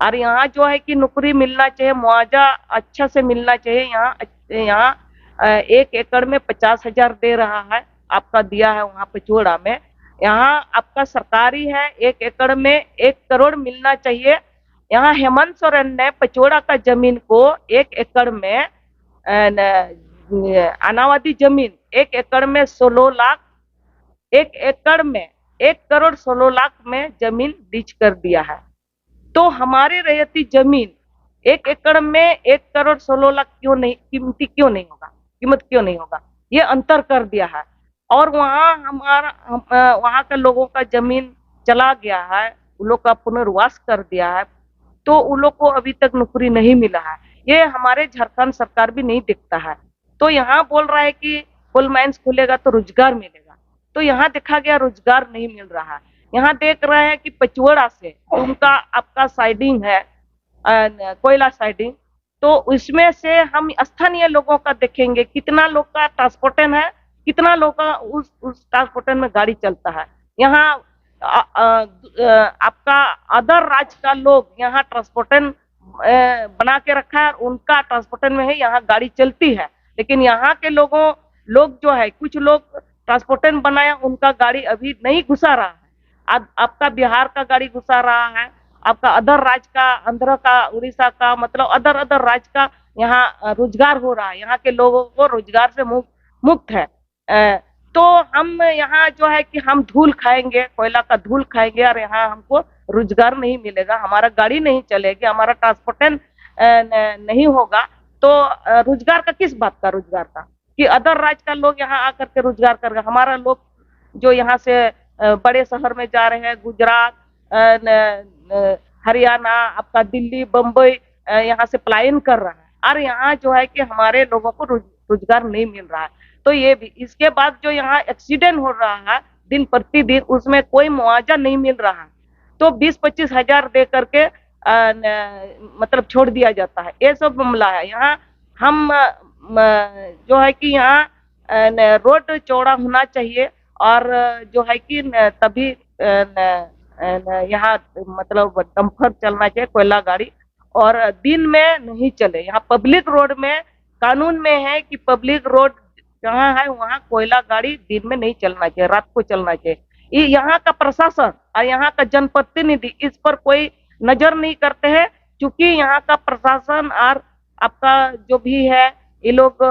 और यहाँ जो है कि नौकरी मिलना चाहिए, मुआवजा अच्छा से मिलना चाहिए। यहाँ 1 एकड़ में 50,000 दे रहा है, आपका दिया है वहाँ पचोड़ा में। यहाँ आपका सरकारी है, 1 एकड़ में 1 करोड़ मिलना चाहिए। यहाँ हेमंत सोरेन ने पचोड़ा का जमीन को 1 एकड़ में अनावादी जमीन 1 एकड़ में 16 लाख, 1 एकड़ में 1 करोड़ 16 लाख में जमीन लीज कर दिया है। तो हमारे रैयती जमीन 1 एकड़ में 1 करोड़ 16 लाख कीमत क्यों नहीं होगा? ये अंतर कर दिया है। और वहाँ वहाँ के लोगों का जमीन चला गया है, उन लोग का पुनर्वास कर दिया है, तो उन लोग को अभी तक नौकरी नहीं मिला है। ये हमारे झारखंड सरकार भी नहीं देखता है। तो यहाँ बोल रहा है कि कोल माइंस खुलेगा तो रोजगार मिलेगा, तो यहाँ देखा गया रोजगार नहीं मिल रहा है। यहाँ देख रहे हैं कि पचवड़ा से उनका आपका साइडिंग है, कोयला साइडिंग, तो उसमें से हम स्थानीय लोगों का देखेंगे कितना लोग का ट्रांसपोर्टेशन है, कितना लोग का उस ट्रांसपोर्टेशन में गाड़ी चलता है। यहाँ आपका अदर राज्य का लोग यहाँ ट्रांसपोर्टेशन बना के रखा है, उनका ट्रांसपोर्टेशन में है, यहाँ गाड़ी चलती है। लेकिन यहाँ के लोग जो है, कुछ लोग ट्रांसपोर्टेशन बनाया, उनका गाड़ी अभी नहीं घुसा रहा है। आपका बिहार का गाड़ी घुसा रहा है, आपका अदर राज्य का, आंध्र का, उड़ीसा का, मतलब अदर राज्य का यहाँ रोजगार हो रहा है। यहाँ के लोगों को रोजगार से मुक्त है। तो हम यहाँ जो है कि हम धूल खाएंगे, कोयला का धूल खाएंगे, और यहाँ हमको रोजगार नहीं मिलेगा, हमारा गाड़ी नहीं चलेगी, हमारा ट्रांसपोर्टेशन नहीं होगा। तो रोजगार का किस बात का रोजगार का कि अदर राज्य का लोग यहाँ आकर के रोजगार करेगा। हमारा लोग जो यहाँ से बड़े शहर में जा रहे हैं, गुजरात, हरियाणा, आपका दिल्ली, बम्बई, यहाँ से पलायन कर रहा है, और यहाँ जो है कि हमारे लोगों को रोजगार नहीं मिल रहा है। तो तो ये भी, इसके बाद जो यहाँ एक्सीडेंट हो रहा है दिन प्रतिदिन, उसमें कोई मुआवजा नहीं मिल रहा है, तो 20-25 हजार दे करके मतलब छोड़ दिया जाता है। ये सब मामला है। यहाँ हम जो है कि यहाँ रोड चौड़ा होना चाहिए, और जो है कि तभी यहाँ मतलब डंपर चलना चाहिए, कोयला गाड़ी, और दिन में नहीं चले। यहाँ पब्लिक रोड में कानून में है कि पब्लिक रोड जहाँ है वहाँ कोयला गाड़ी दिन में नहीं चलना चाहिए, रात को चलना चाहिए। यहाँ का प्रशासन और यहाँ का जनप्रतिनिधि इस पर कोई नजर नहीं करते हैं, क्योंकि यहाँ का प्रशासन और आपका जो भी है ये लोग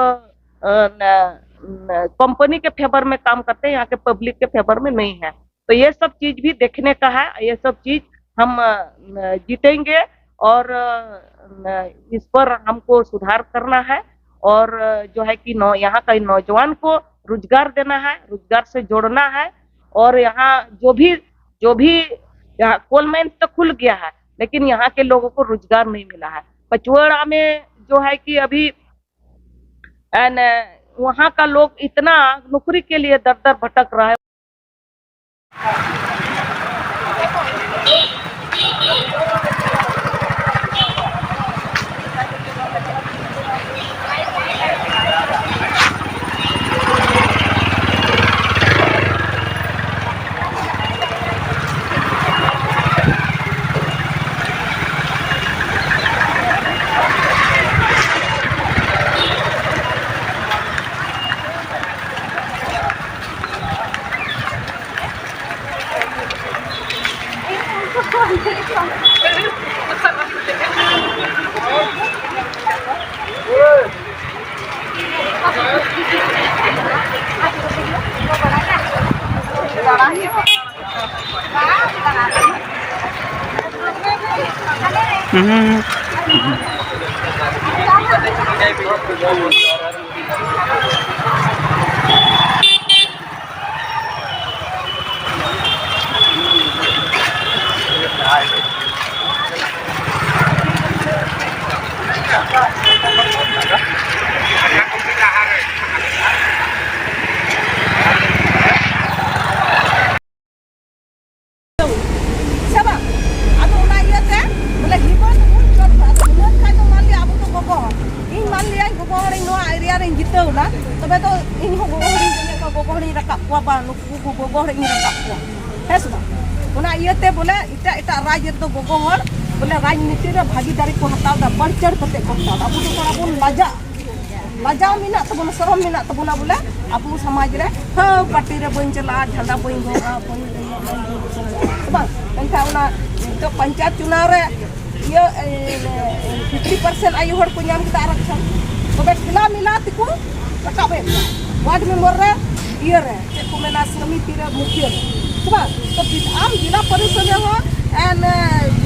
कंपनी के फेवर में काम करते हैं, यहाँ के पब्लिक के फेवर में नहीं है। तो ये सब चीज भी देखने का है, ये सब चीज हम जीतेंगे, और इस पर हमको सुधार करना है, और जो है कि यहाँ का नौजवान को रोजगार देना है, रोजगार से जोड़ना है। और यहाँ जो भी यहाँ कोल माइन तो खुल गया है, लेकिन यहाँ के लोगों को रोजगार नहीं मिला है। पचवड़ा में जो है कि अभी वहाँ का लोग इतना नौकरी के लिए दर दर भटक रहा है। बोले इटा राज्य तो गोगो हर बोले राजनीति रे भागीदारी को हटाव बढ़ चढ़ करते को हटाव। अब तो थोड़ा बोल लजा मिना तबन शरम मिना तबना बोले अब समाज रे हाँ पार्टी रे बन चला झंडा बन होगा बस इनका उना तो पंचायत चुनाव रे ये 50% आयु हर को नाम के आरक्षण तो खिला मिला तिको कटाबे वार्ड मेंबर रे ये रे को मेना समिति रे मुखिया तो आम जिला परिषद हो एन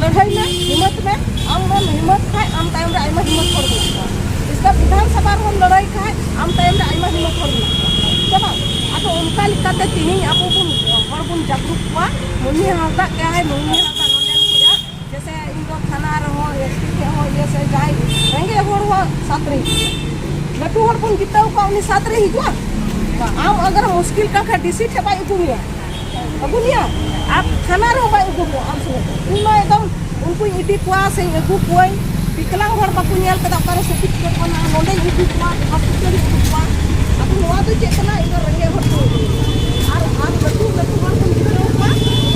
लड़ाई में हिम्मत में आम हिम्मत खाए आम टाइम रे आइमा हिम्मत कर दिया। इसका विधानसभा में लड़ाई खाए आम टाइम रे आइमा हिम्मत कर दिया। तब आतो उनका लिखते तीन आपो बुन जागरूक हुआ मुन्नी हालदा क्या है मुन्नी हालदा नोंडेन पूजा जैसे इनको थाना रहो एसपी के हो ये से जाए रेंगे होड़ हो सातरी लटू होड़ बुन जितना को उन्हीं सातरी हिजुआ आम अगर मुश्किल का डीसी ठेपा इगुनिया अगुनिया आप थाना रो बाय उगु आम सुनो इनमा एकदम उनको इडी कुआ से एगु कुई विकलांग हर बाकु नेल कदा करे सटिक के कोना नोंडे इडी कुआ हॉस्पिटल कुआ अब नोआ तो चेतना इधर रंगे हर तो और आप लटू हर को जितो कुआ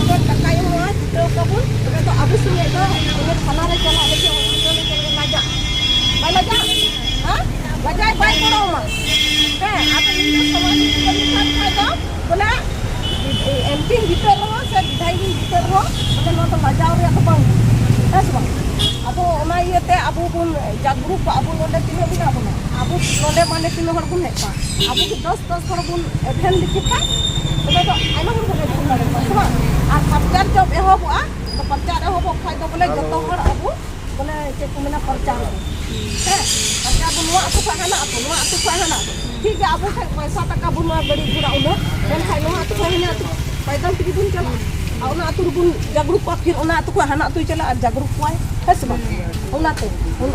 तो टकाय नोआ जितो कबुल तो अब सुने तो उन्हें थाना रे चला लेके हॉस्पिटल के लाजा बाय लाजा हां बजाय बाय करो मा के आप इन समाज के लिखा था बोला एमपी भीतर रहो से विधायक भीतर रहो मतलब नो तो मजा रे तो बंग बस बंग अब ओना येते अब बुन जागरूक अब नोले तीन बिना बना अब नोले माने तीन हर बुन हेता अब के 10 हर बुन एभेन लिखिता तो आइमा हर बुन बुन लड़े बस आ प्रचार जब एहबा तो प्रचार एहबो खाय तो बोले जतो हर अब बोले जे को मेना प्रचार है प्रचार बुनवा तो खाना तो खाना ठीक है अब पैसा टका बुनवा गड़ी घुरा उनो देन खाइ नो तो खाइ ना पैदल टिकी बुन चला और ना तो बुन जागरूक को फिर ना तो को हना तो चला जागरूक को है से उना ते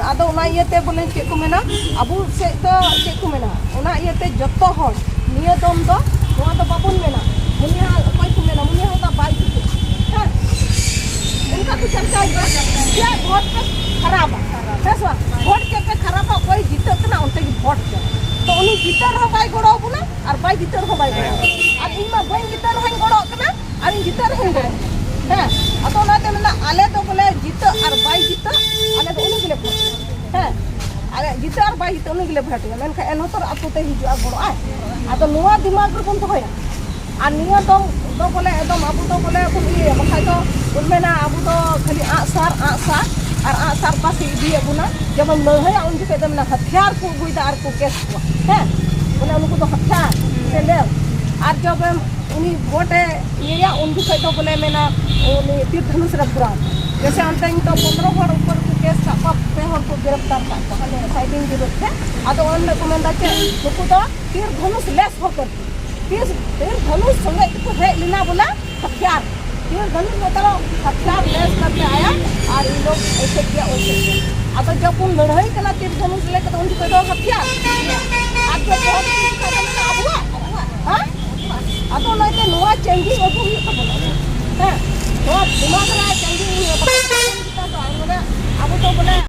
आदो उना इयते बोले चे को मेना अबु से तो चे को मेना उना इयते जत्तो हर निया दम दो नोआ तो बाबुन मेना मुनिया कोई को मेना मुनिया होता बाई हां उनका तो चर्चा क्या वोट पे खराब है सो वोट के खराब कोई जीतत ना उनते की वोट तो उनी जीतर हो बाई गोड़ो बुना और बाई जीतर हो बाई गोड़ो और इमा बाई जीतर होई गोड़ो कना और इन जीतर होई गोड़ो हैं अतो ना ते ना आले तो बोले जीत और बाई जीत आले तो उनी के लिए हैं आले जीत और बाई जीत उनी के लिए भट मेन का एनो तो अतो ते हिजु गोड़ो आय अतो नुवा दिमाग रे कोन तो होया और निया तो बोले एकदम अबु तो बोले ये बखाय तो उनमें ना अबु तो खाली आसार और आसार पास इदी अबुना जब हम लड़ाई उनके पे एकदम ना हथियार को गुइदार को केस हुआ है बोले उनको तो हथियार से ले और जब उन्हीं वोट ये उनके पे तो बोले मैं ना उन्हीं तीर धनुष रखा जैसे अंत तो 15 हर ऊपर को केस का पे हर को गिरफ्तार का पहले साइडिंग की रोक है अतो उन को मैं दाचे उनको तो तीर धनुष लेस होकर तीर धनुष संगे को है लेना बोला हथियार तीर धनुष मतलब हथियार लेस करके आया और इन लोग ऐसे किया वैसे किया अब जब उन लड़ाई करना तीर धनुष लेकर तो उनके तो हथियार आज जो बहुत हुआ हाँ अब तो नहीं तो नोआ चेंजिंग हो गई तो बोला है तो दिमाग में चेंजिंग हुआ अब तो बोले